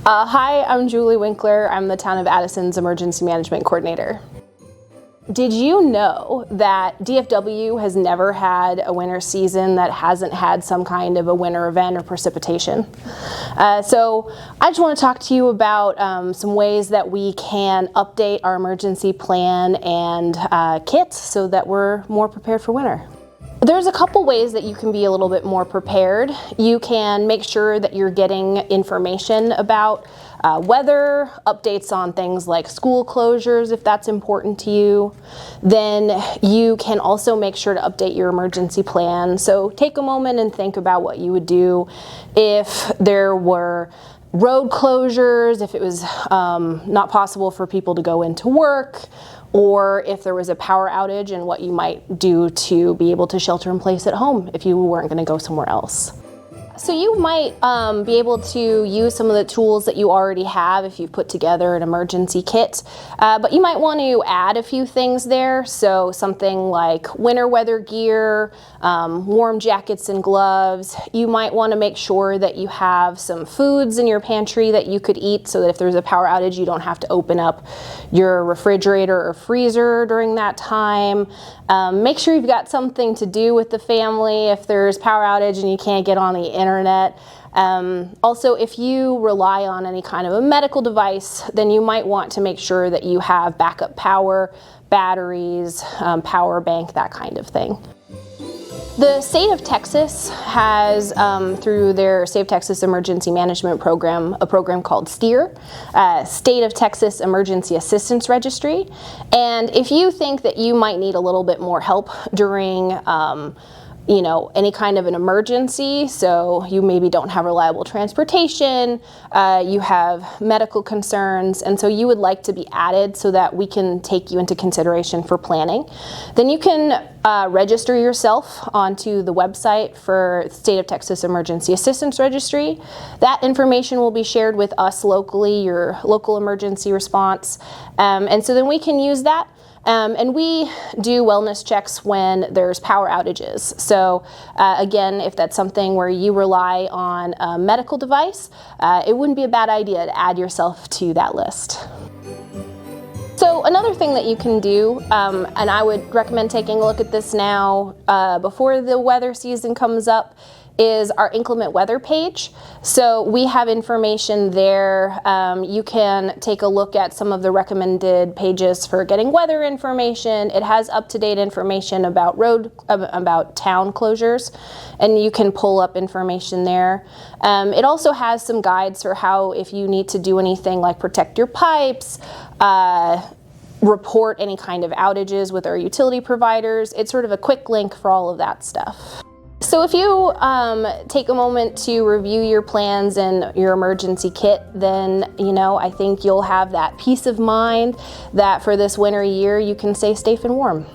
Hi, I'm Julie Winkler. I'm the Town of Addison's Emergency Management Coordinator. Did you know that DFW has never had a winter season that hasn't had some kind of a winter event or precipitation? So I just want to talk to you about some ways that we can update our emergency plan and kit so that we're more prepared for winter. There's a couple ways that you can be a little bit more prepared. You can make sure that you're getting information about weather, updates on things like school closures if that's important to you. Then you can also make sure to update your emergency plan. So take a moment and think about what you would do if there were road closures, if it was not possible for people to go into work, or if there was a power outage, and what you might do to be able to shelter in place at home if you weren't going to go somewhere else. So you might be able to use some of the tools that you already have if you've put together an emergency kit, but you might want to add a few things there. So something like winter weather gear, warm jackets and gloves. You might want to make sure that you have some foods in your pantry that you could eat so that if there's a power outage, you don't have to open up your refrigerator or freezer during that time. Make sure you've got something to do with the family if there's power outage and you can't get on the internet. Also, if you rely on any kind of a medical device, then you might want to make sure that you have backup power, batteries, power bank, that kind of thing. The state of Texas has, through their State of Texas Emergency Management Program, a program called STEAR, State of Texas Emergency Assistance Registry. And if you think that you might need a little bit more help during any kind of an emergency, so you maybe don't have reliable transportation, you have medical concerns, and so you would like to be added so that we can take you into consideration for planning, then you can register yourself onto the website for State of Texas Emergency Assistance Registry. That information will be shared with us locally, your local emergency response, and so then we can use that. And we do wellness checks when there's power outages. So again, if that's something where you rely on a medical device, it wouldn't be a bad idea to add yourself to that list. So another thing that you can do, and I would recommend taking a look at this now before the weather season comes up, is our inclement weather page. So we have information there. You can take a look at some of the recommended pages for getting weather information. It has up-to-date information about town closures, and you can pull up information there. It also has some guides for how, if you need to do anything like protect your pipes, report any kind of outages with our utility providers. It's sort of a quick link for all of that stuff. So if you take a moment to review your plans and your emergency kit, then I think you'll have that peace of mind that for this winter year you can stay safe and warm.